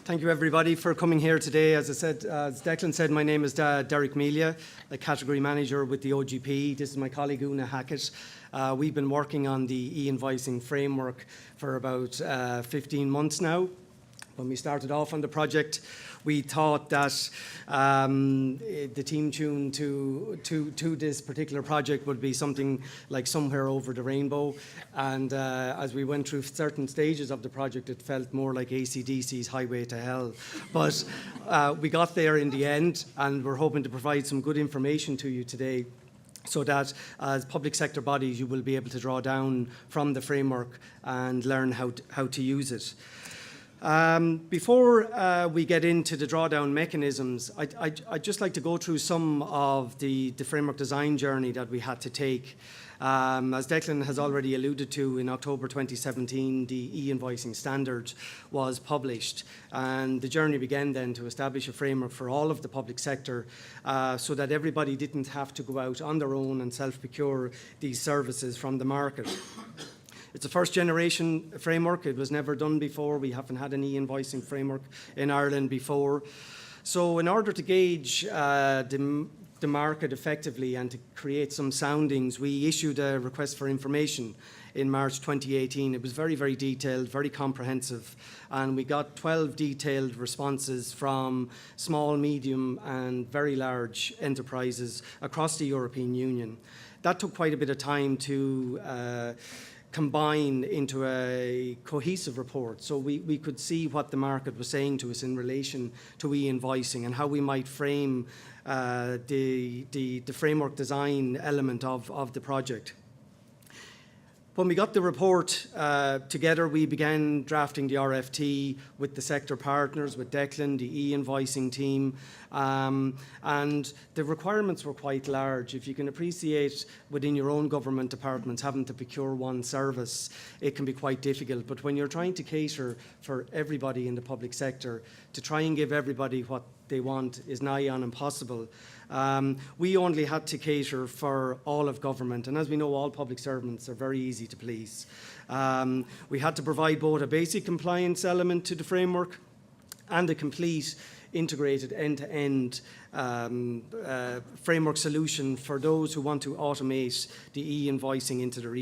Thank you, everybody, for coming here today. As Declan said, my name is Derek Melia, a category manager with the OGP. This is my colleague Una Hackett. We've been working on the e-invoicing framework for about 15 months now. When we started off on the project, we thought that the team tune to this particular project would be something like Somewhere Over the Rainbow. And as we went through certain stages of the project, it felt more like AC/DC's Highway to Hell. But we got there in the end, and we're hoping to provide some good information to you today, so that as public sector bodies, you will be able to draw down from the framework and learn how to use it. Before we get into the drawdown mechanisms, I'd just like to go through some of the framework design journey that we had to take. As Declan has already alluded to, in October 2017, the e-invoicing standard was published, and the journey began then to establish a framework for all of the public sector so that everybody didn't have to go out on their own and self-procure these services from the market. It's a first-generation framework. It was never done before. We haven't had an e-invoicing framework in Ireland before. So in order to gauge the market effectively and to create some soundings, we issued a request for information in March 2018. It was very, very detailed, very comprehensive, and we got 12 detailed responses from small, medium, and very large enterprises across the European Union. That took quite a bit of time to combine into a cohesive report, so we could see what the market was saying to us in relation to e-invoicing and how we might frame the framework design element of the project. When we got the report together, we began drafting the RFT with the sector partners, with Declan, the e-invoicing team, and the requirements were quite large. If you can appreciate within your own government departments having to procure one service, it can be quite difficult. But when you're trying to cater for everybody in the public sector, to try and give everybody what they want is nigh on impossible. We only had to cater for all of government, and as we know, all public servants are very easy to please. We had to provide both a basic compliance element to the framework and a complete integrated end-to-end framework solution for those who want to automate the e-invoicing into their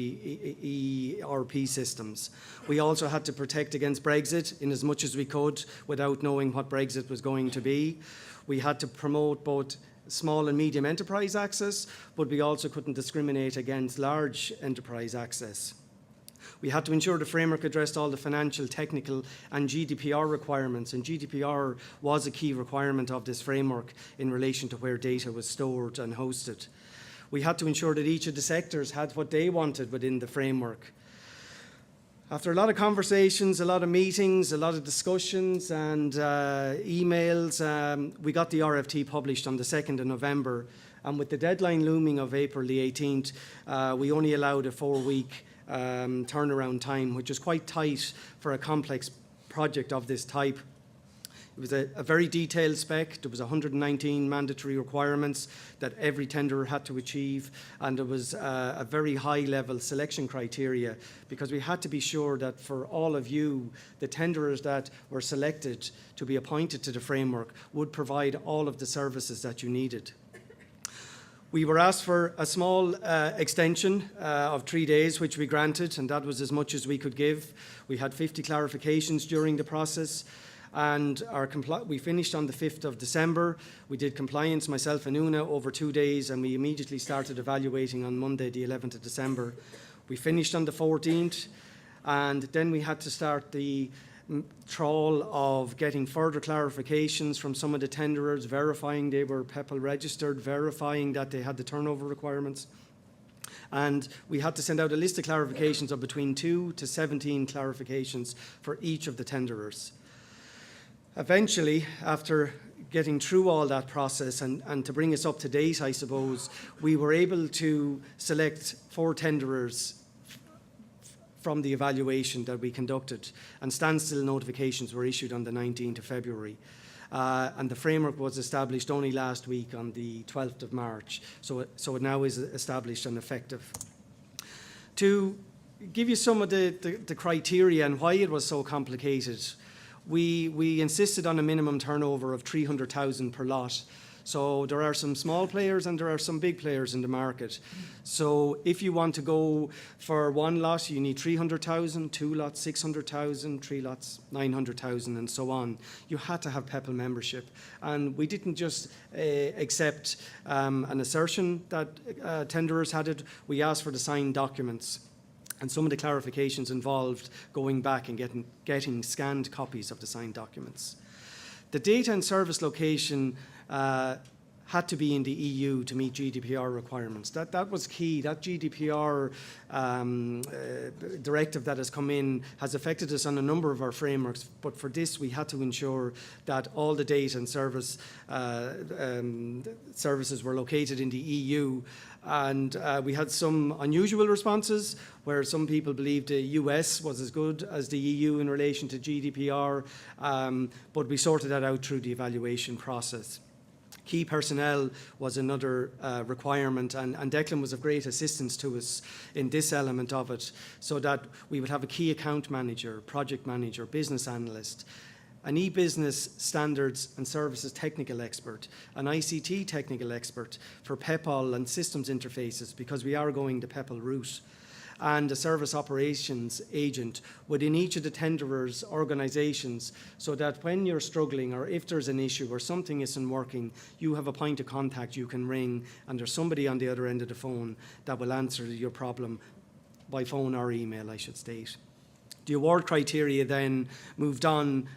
ERP systems. We also had to protect against Brexit in as much as we could without knowing what Brexit was going to be. We had to promote both small and medium enterprise access, but we also couldn't discriminate against large enterprise access. We had to ensure the framework addressed all the financial, technical and GDPR requirements, and GDPR was a key requirement of this framework in relation to where data was stored and hosted. We had to ensure that each of the sectors had what they wanted within the framework. After a lot of conversations, a lot of meetings, a lot of discussions and emails, we got the RFT published on the 2nd of November, and with the deadline looming of April the 18th, we only allowed a 4-week turnaround time, which is quite tight for a complex project of this type. It was a very detailed spec. There was 119 mandatory requirements that every tenderer had to achieve, and there was a very high level selection criteria, because we had to be sure that for all of you, the tenderers that were selected to be appointed to the framework would provide all of the services that you needed. We were asked for a small extension of 3 days, which we granted, and that was as much as we could give. We had 50 clarifications during the process, and we finished on the 5th of December. We did compliance, myself and Una, over 2 days, and we immediately started evaluating on Monday, the 11th of December. We finished on the 14th, and then we had to start the trawl of getting further clarifications from some of the tenderers, verifying they were PEPL registered, verifying that they had the turnover requirements. And we had to send out a list of clarifications of between 2 to 17 clarifications for each of the tenderers. Eventually, after getting through all that process and to bring us up to date, I suppose, we were able to select 4 tenderers from the evaluation that we conducted, and standstill notifications were issued on the 19th of February. And the framework was established only last week on the 12th of March, so it now is established and effective. To give you some of the criteria and why it was so complicated, we insisted on a minimum turnover of 300,000 per lot. So there are some small players and there are some big players in the market. So if you want to go for one lot, you need 300,000, two lots 600,000, three lots 900,000, and so on. You had to have PEPL membership, and we didn't just accept an assertion that tenderers had it. We asked for the signed documents. And some of the clarifications involved going back and getting scanned copies of the signed documents. The data and service location had to be in the EU to meet GDPR requirements. That was key. That GDPR directive that has come in has affected us on a number of our frameworks, but for this we had to ensure that all the data and services were located in the EU. And we had some unusual responses where some people believed the US was as good as the EU in relation to GDPR, but we sorted that out through the evaluation process. Key personnel was another requirement, and Declan was of great assistance to us in this element of it, so that we would have a key account manager, project manager, business analyst, an e-business standards and services technical expert, an ICT technical expert for PEPL and systems interfaces, because we are going the PEPL route, and a service operations agent within each of the tenderers' organisations, so that when you're struggling or if there's an issue or something isn't working, you have a point of contact you can ring, and there's somebody on the other end of the phone that will answer your problem by phone or email, I should state. The award criteria then moved on.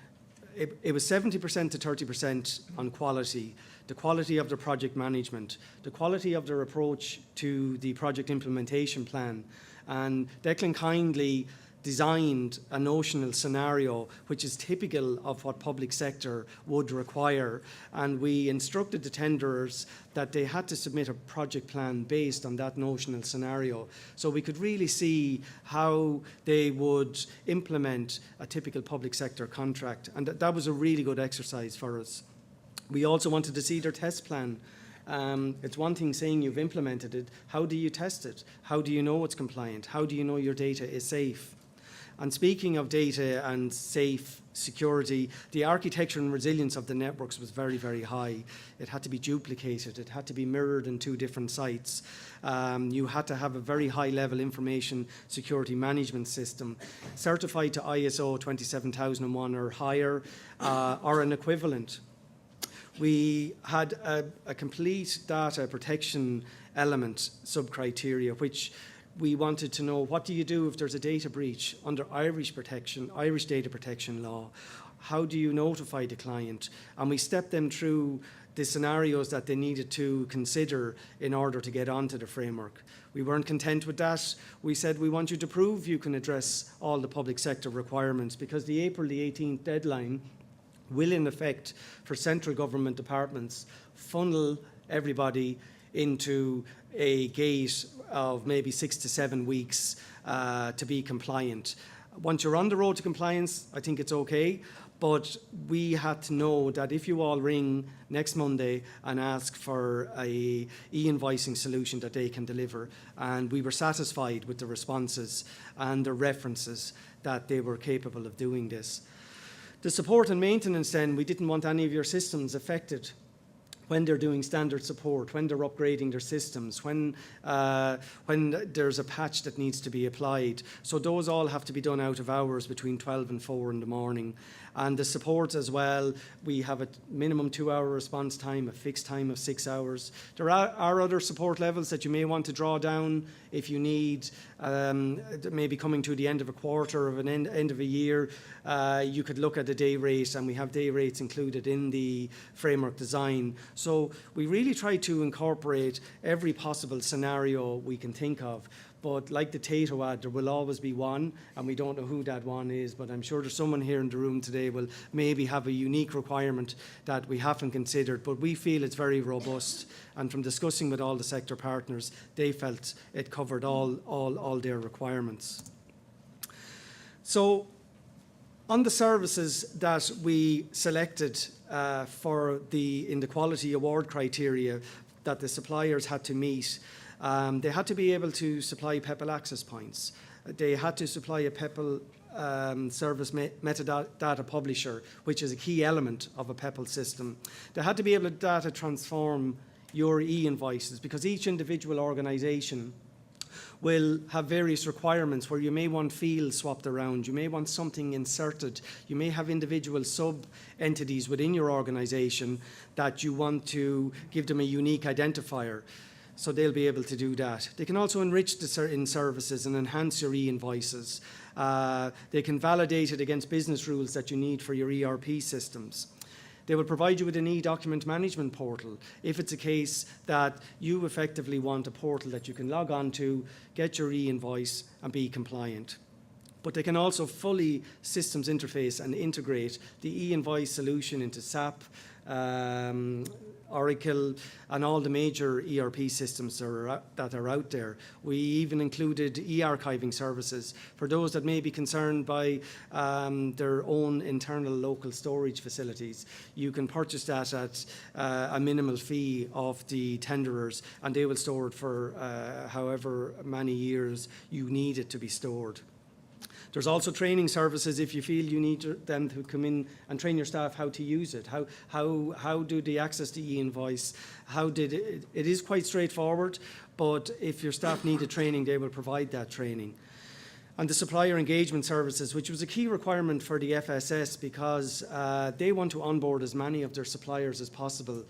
It was 70% to 30% on quality, the quality of the project management, the quality of their approach to the project implementation plan. And Declan kindly designed a notional scenario which is typical of what public sector would require, and we instructed the tenderers that they had to submit a project plan based on that notional scenario, so we could really see how they would implement a typical public sector contract, and that was a really good exercise for us. We also wanted to see their test plan. It's one thing saying you've implemented it. How do you test it? How do you know it's compliant? How do you know your data is safe? And speaking of data and safe security, the architecture and resilience of the networks was very, very high. It had to be duplicated. It had to be mirrored in 2 different sites. You had to have a very high-level information security management system, certified to ISO 27001 or higher, or an equivalent. We had a complete data protection element sub-criteria, which we wanted to know, what do you do if there's a data breach under Irish data protection law? How do you notify the client? And we stepped them through the scenarios that they needed to consider in order to get onto the framework. We weren't content with that. We said, we want you to prove you can address all the public sector requirements, because the April the 18th deadline will, in effect, for central government departments, funnel everybody into a gate of maybe 6 to 7 weeks to be compliant. Once you're on the road to compliance, I think it's okay, but we had to know that if you all ring next Monday and ask for a e-invoicing solution that they can deliver, and we were satisfied with the responses and the references that they were capable of doing this. The support and maintenance then, we didn't want any of your systems affected when they're doing standard support, when they're upgrading their systems, when there's a patch that needs to be applied. So those all have to be done out of hours between 12 and 4 in the morning. And the support as well, we have a minimum 2-hour response time, a fixed time of 6 hours. There are other support levels that you may want to draw down if you need, maybe coming to the end of a quarter of an end of a year. You could look at a day rate, and we have day rates included in the framework design. So we really try to incorporate every possible scenario we can think of. But like the Tato ad, there will always be one, and we don't know who that one is, but I'm sure there's someone here in the room today will maybe have a unique requirement that we haven't considered, but we feel it's very robust, and from discussing with all the sector partners, they felt it covered all their requirements. So on the services that we selected in the quality award criteria that the suppliers had to meet, they had to be able to supply PEPL access points. They had to supply a PEPL service metadata publisher, which is a key element of a PEPL system. They had to be able to data transform your e-invoices, because each individual organisation will have various requirements where you may want fields swapped around, you may want something inserted, you may have individual sub-entities within your organisation that you want to give them a unique identifier. So they'll be able to do that. They can also enrich the services and enhance your e-invoices. They can validate it against business rules that you need for your ERP systems. They will provide you with an e-document management portal if it's a case that you effectively want a portal that you can log on to, get your e-invoice and be compliant. But they can also fully systems interface and integrate the e-invoice solution into SAP, Oracle, and all the major ERP systems that are out there. We even included e-archiving services for those that may be concerned by their own internal local storage facilities. You can purchase that at a minimal fee of the tenderers, and they will store it for however many years you need it to be stored. There's also training services if you feel you need them to come in and train your staff how to use it. How do they access the e-invoice? It is quite straightforward, but if your staff needed training, they will provide that training. And the supplier engagement services, which was a key requirement for the FSS, because they want to onboard as many of their suppliers as possible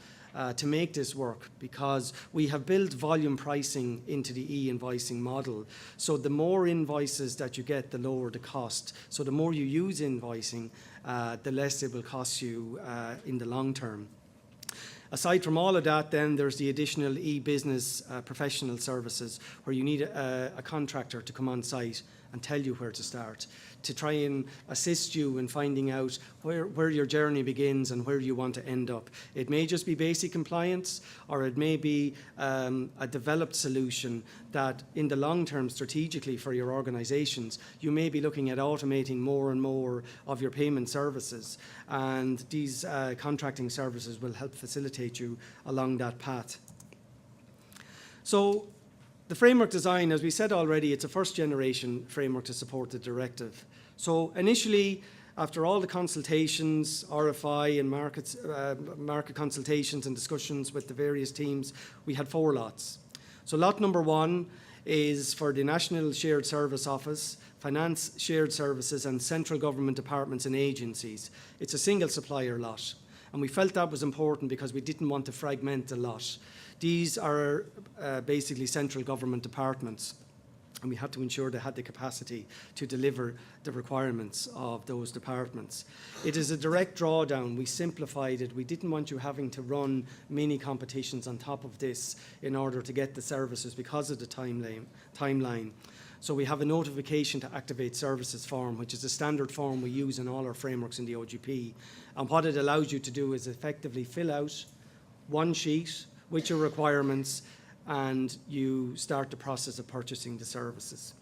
to make this work, because we have built volume pricing into the e-invoicing model. So the more invoices that you get, the lower the cost. So the more you use invoicing, the less it will cost you in the long term. Aside from all of that, then there's the additional e-business professional services, where you need a contractor to come on site and tell you where to start, to try and assist you in finding out where your journey begins and where you want to end up. It may just be basic compliance, or it may be a developed solution that in the long term, strategically for your organizations, you may be looking at automating more and more of your payment services. And these contracting services will help facilitate you along that path. So the framework design, as we said already, it's a first generation framework to support the directive. So initially, after all the consultations, RFI and market consultations and discussions with the various teams, we had 4 lots. So lot number 1 is for the National Shared Service Office, Finance Shared Services and Central Government Departments and Agencies. It's a single supplier lot. And we felt that was important because we didn't want to fragment the lot. These are basically central government departments, and we had to ensure they had the capacity to deliver the requirements of those departments. It is a direct drawdown. We simplified it. We didn't want you having to run mini competitions on top of this in order to get the services because of the timeline. So we have a notification to activate services form, which is a standard form we use in all our frameworks in the OGP. And what it allows you to do is effectively fill out one sheet with your requirements, and you start the process of purchasing the services.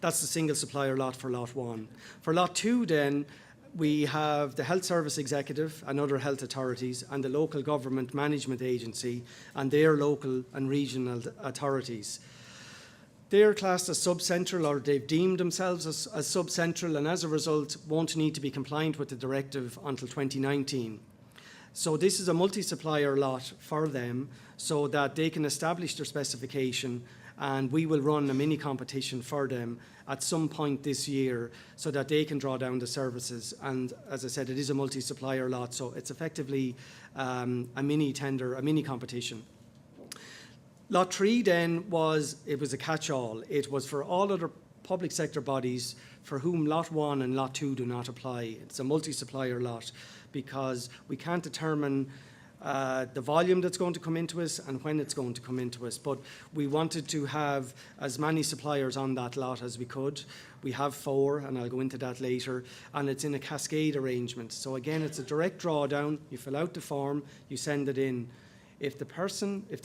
That's the single supplier lot for lot 1. For lot 2 then, we have the Health Service Executive and other health authorities, and the Local Government Management Agency and their local and regional authorities. They're classed as sub-central, or they've deemed themselves as sub-central, and as a result won't need to be compliant with the directive until 2019. So this is a multi-supplier lot for them so that they can establish their specification, and we will run a mini competition for them at some point this year so that they can draw down the services. And as I said, it is a multi-supplier lot, so it's effectively a mini tender, a mini competition. Lot 3 then was a catch-all. It was for all other public sector bodies for whom lot 1 and lot 2 do not apply. It's a multi-supplier lot because we can't determine the volume that's going to come into us and when it's going to come into us. But we wanted to have as many suppliers on that lot as we could. We have 4, and I'll go into that later, and it's in a cascade arrangement. So again, it's a direct drawdown. You fill out the form, you send it in. If the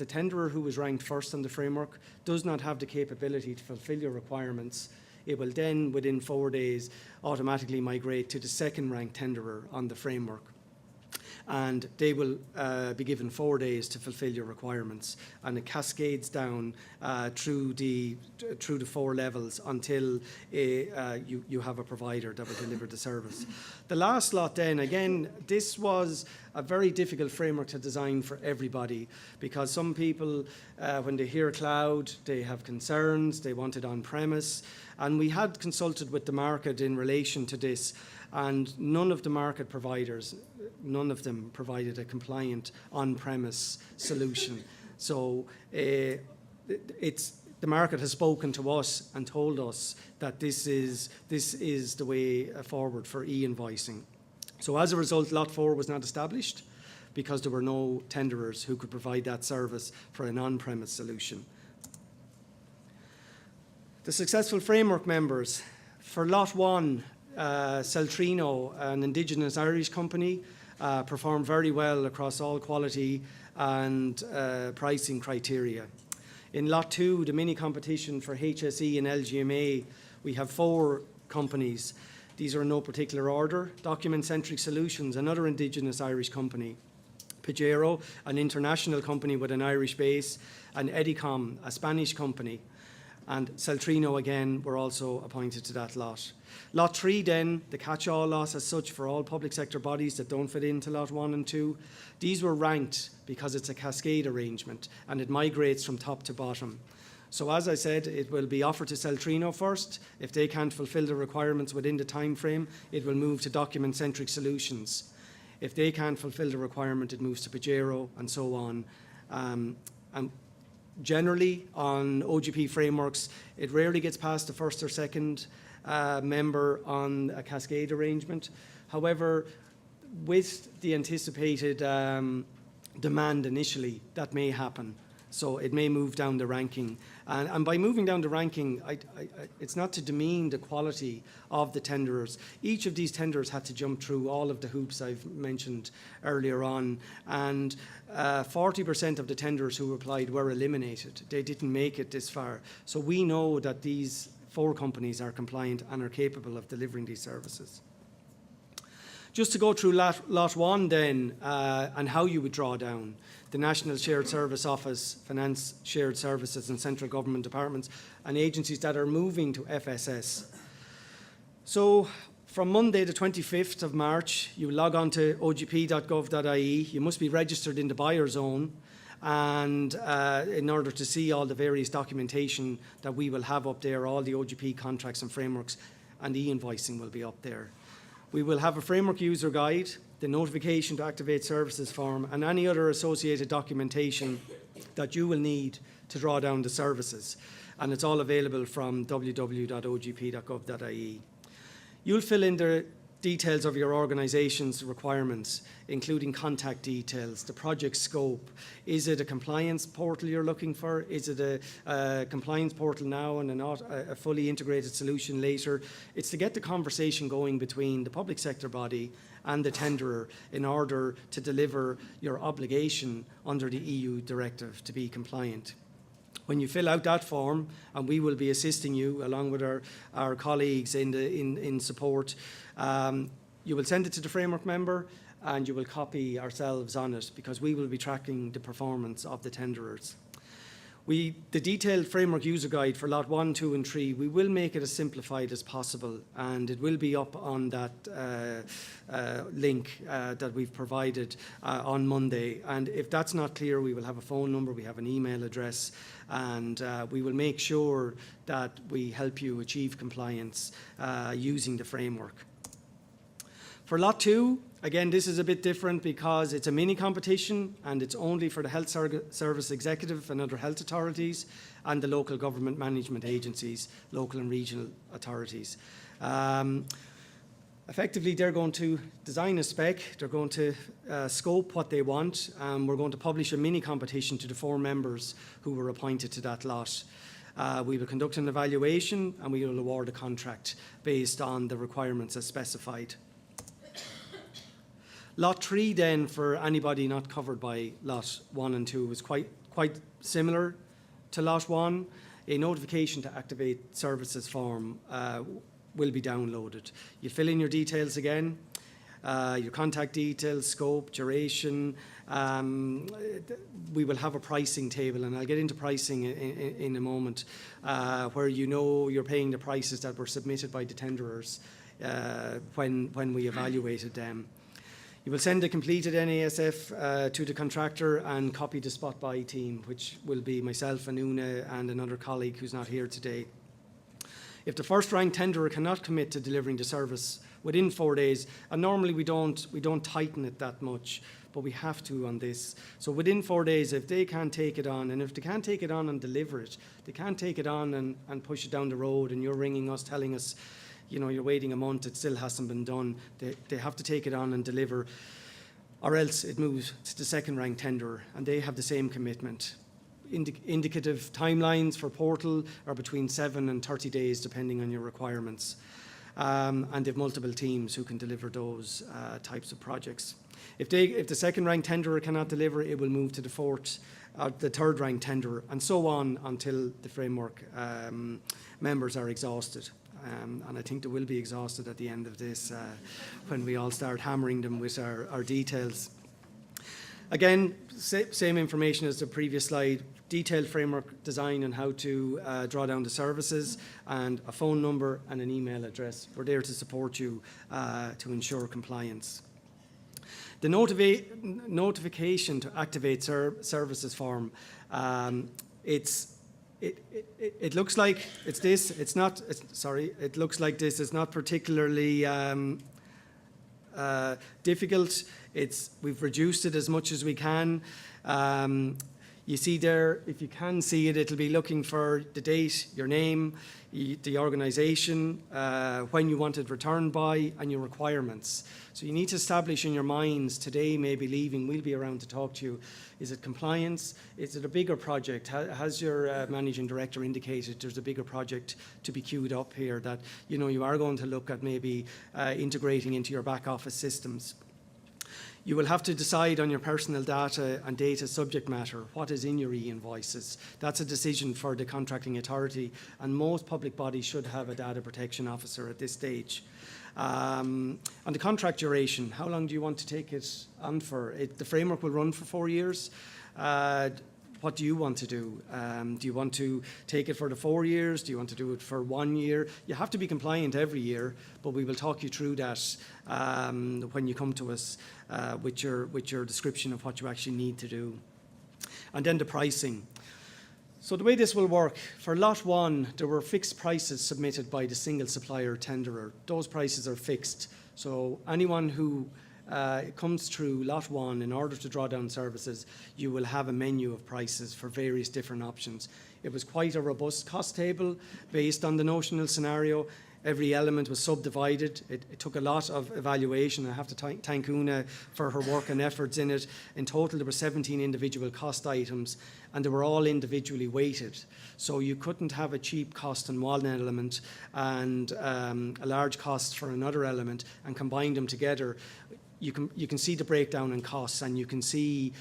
tenderer who was ranked first on the framework does not have the capability to fulfill your requirements, it will then, within 4 days, automatically migrate to the second ranked tenderer on the framework. and they will be given 4 days to fulfil your requirements, and it cascades down through the 4 levels until you have a provider that will deliver the service. The last lot then, again, this was a very difficult framework to design for everybody, because some people, when they hear cloud, they have concerns, they want it on-premise, and we had consulted with the market in relation to this, and none of the market providers, none of them provided a compliant on-premise solution. So the market has spoken to us and told us that this is the way forward for e-invoicing. So as a result, Lot 4 was not established because there were no tenderers who could provide that service for an on-premise solution. The successful framework members for Lot 1, Celtrino, an Indigenous Irish company, performed very well across all quality and pricing criteria. In Lot 2, the mini competition for HSE and LGMA, we have 4 companies. These are in no particular order. Document Centric Solutions, another Indigenous Irish company. Pajero, an international company with an Irish base. And Edicom, a Spanish company. And Celtrino, again, were also appointed to that lot. Lot 3, then, the catch-all lot as such for all public sector bodies that don't fit into Lot 1 and 2. These were ranked because it's a cascade arrangement and it migrates from top to bottom. So as I said, it will be offered to Celtrino first. If they can't fulfil the requirements within the time frame, it will move to Document-Centric Solutions. If they can't fulfil the requirement, it moves to Pajero and so on. And generally, on OGP frameworks, it rarely gets past the first or second member on a cascade arrangement. However, with the anticipated demand initially, that may happen. So it may move down the ranking. And by moving down the ranking, it's not to demean the quality of the tenderers. Each of these tenderers had to jump through all of the hoops I've mentioned earlier on. And 40% of the tenderers who applied were eliminated. They didn't make it this far. So we know that these 4 companies are compliant and are capable of delivering these services. Just to go through lot 1 then, and how you would draw down. The National Shared Service Office, Finance Shared Services and Central Government Departments and agencies that are moving to FSS. So from Monday the 25th of March, you log on to ogp.gov.ie. You must be registered in the buyer zone, and in order to see all the various documentation that we will have up there, all the OGP contracts and frameworks, and e-invoicing will be up there. We will have a framework user guide, the notification to activate services form, and any other associated documentation that you will need to draw down the services. And it's all available from www.ogp.gov.ie. You'll fill in the details of your organisation's requirements, including contact details, the project scope. Is it a compliance portal you're looking for? Is it a compliance portal now and a fully integrated solution later? It's to get the conversation going between the public sector body and the tenderer in order to deliver your obligation under the EU directive to be compliant. When you fill out that form, and we will be assisting you along with our colleagues in support, you will send it to the framework member and you will copy ourselves on it because we will be tracking the performance of the tenderers. The detailed framework user guide for lot 1, 2 and 3, we will make it as simplified as possible, and it will be up on that link that we've provided on Monday. And if that's not clear, we will have a phone number, we have an email address, and we will make sure that we help you achieve compliance using the framework. For lot 2, again, this is a bit different because it's a mini competition and it's only for the Health Service Executive and other health authorities and the local government management agencies, local and regional authorities. Effectively, they're going to design a spec, they're going to scope what they want, and we're going to publish a mini competition to the 4 members who were appointed to that lot. We will conduct an evaluation and we will award a contract based on the requirements as specified. Lot 3 then, for anybody not covered by Lot 1 and 2, was quite similar to Lot 1. A notification to activate services form will be downloaded. You fill in your details again. your contact details, scope, duration. We will have a pricing table, and I'll get into pricing in a moment, where you know you're paying the prices that were submitted by the tenderers when we evaluated them. You will send a completed NASF to the contractor and copy the spot buy team, which will be myself and Una and another colleague who's not here today. If the first ranked tenderer cannot commit to delivering the service within 4 days, and normally we don't tighten it that much, but we have to on this. So within 4 days, if they can't take it on, and if they can't take it on and deliver it, they can't take it on and push it down the road, and you're ringing us telling us, you know, you're waiting a month, it still hasn't been done. They have to take it on and deliver, or else it moves to the second ranked tenderer, and they have the same commitment. Indicative timelines for portal are between 7 and 30 days, depending on your requirements. And they've multiple teams who can deliver those types of projects. If the second ranked tenderer cannot deliver, it will move to the third ranked tenderer, and so on until the framework members are exhausted. And I think they will be exhausted at the end of this when we all start hammering them with our details. Again, same information as the previous slide, detailed framework design on how to draw down the services, and a phone number and an email address. We're there to support you to ensure compliance. The notification to activate services form, it looks like it's this. It looks like this. It's not particularly difficult. We've reduced it as much as we can. You see there, if you can see it, it'll be looking for the date, your name, the organisation, when you want it returned by, and your requirements. So you need to establish in your minds, today maybe leaving, we'll be around to talk to you. Is it compliance? Is it a bigger project? Has your managing director indicated there's a bigger project to be queued up here that you are going to look at maybe integrating into your back office systems? You will have to decide on your personal data and data subject matter, what is in your e-invoices. That's a decision for the contracting authority, and most public bodies should have a data protection officer at this stage. On the contract duration, how long do you want to take it on for? The framework will run for 4 years. What do you want to do? Do you want to take it for the 4 years? Do you want to do it for 1 year? You have to be compliant every year, but we will talk you through that when you come to us with your description of what you actually need to do. And then the pricing. So the way this will work, for lot 1, there were fixed prices submitted by the single supplier tenderer. Those prices are fixed. So anyone who comes through lot 1, in order to draw down services, you will have a menu of prices for various different options. It was quite a robust cost table based on the notional scenario. Every element was subdivided. It took a lot of evaluation. I have to thank Una for her work and efforts in it. In total, there were 17 individual cost items, and they were all individually weighted. So you couldn't have a cheap cost on one element and a large cost for another element and combine them together. You can see the breakdown in costs, and you can see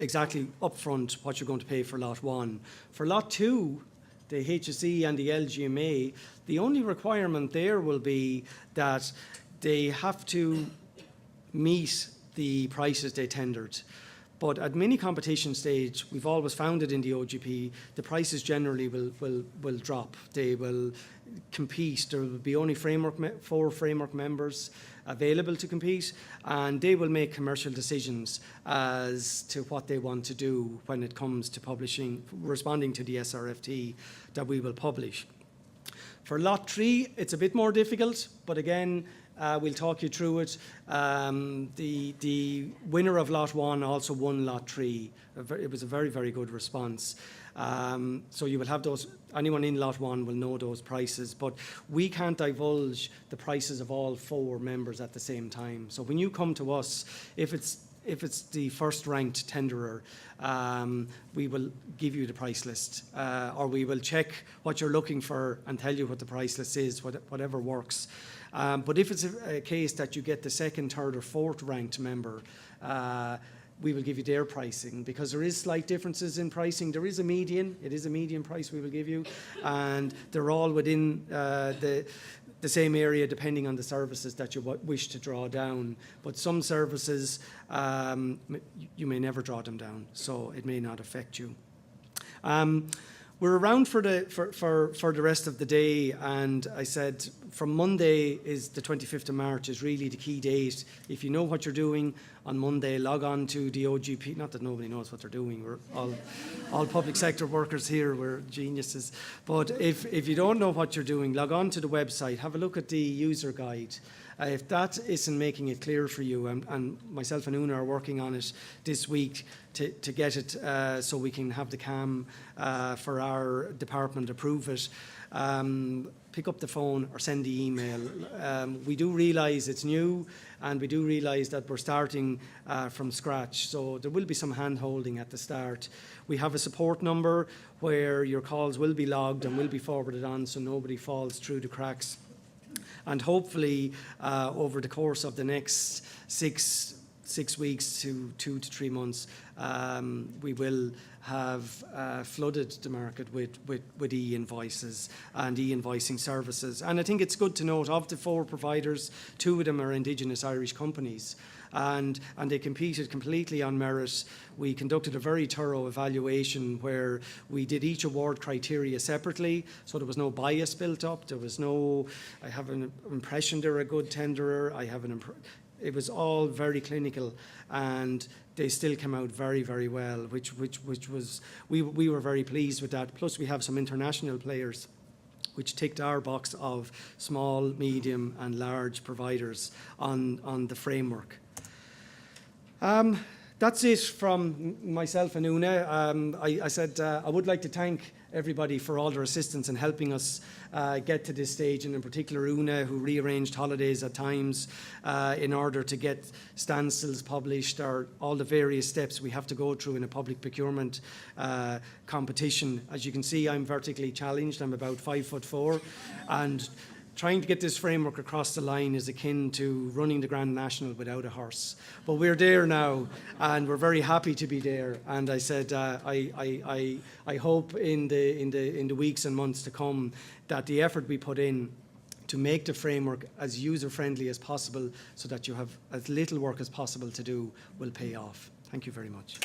exactly upfront what you're going to pay for lot 1. For lot 2, the HSE and the LGMA, the only requirement there will be that they have to meet the prices they tendered. But at mini competition stage, we've always found it in the OGP, the prices generally will drop. They will compete. There will be only 4 framework members available to compete, and they will make commercial decisions as to what they want to do when it comes to responding to the SRFT that we will publish. For lot 3, it's a bit more difficult, but again, we'll talk you through it. The winner of lot 1 also won lot 3. It was a very, very good response. So you will have those, anyone in lot 1 will know those prices, but we can't divulge the prices of all 4 members at the same time. So when you come to us, if it's the first ranked tenderer, we will give you the price list, or we will check what you're looking for and tell you what the price list is, whatever works. But if it's a case that you get the second, third or fourth ranked member, we will give you their pricing, because there is slight differences in pricing. There is a median. It is a median price we will give you, and they're all within the same area depending on the services that you wish to draw down. But some services, you may never draw them down, so it may not affect you. We're around for the rest of the day, and I said from Monday is the 25th of March is really the key date. If you know what you're doing on Monday, log on to the OGP. Not that nobody knows what they're doing. We're all public sector workers here. We're geniuses. But if you don't know what you're doing, log on to the website. Have a look at the user guide. If that isn't making it clear for you, and myself and Una are working on it this week to get it so we can have the CAM for our department approve it, pick up the phone or send the email. We do realise it's new, and we do realise that we're starting from scratch, so there will be some hand-holding at the start. We have a support number where your calls will be logged and will be forwarded on so nobody falls through the cracks. And hopefully, over the course of the next six weeks to 2 to 3 months, we will have flooded the market with e-invoices and e-invoicing services. And I think it's good to note, of the 4 providers, 2 of them are Indigenous Irish companies. And they competed completely on merit. We conducted a very thorough evaluation where we did each award criteria separately, so there was no bias built up. There was no, I have an impression they're a good tenderer. It was all very clinical, and they still came out very, very well, which was, we were very pleased with that. Plus we have some international players which ticked our box of small, medium and large providers on the framework. That's it from myself and Una. I said I would like to thank everybody for all their assistance in helping us get to this stage, and in particular Una, who rearranged holidays at times in order to get standstills published, or all the various steps we have to go through in a public procurement competition. As you can see, I'm vertically challenged. I'm about 5'4", and trying to get this framework across the line is akin to running the Grand National without a horse. But we're there now, and we're very happy to be there. And I said, I hope in the weeks and months to come that the effort we put in to make the framework as user-friendly as possible, so that you have as little work as possible to do, will pay off. Thank you very much.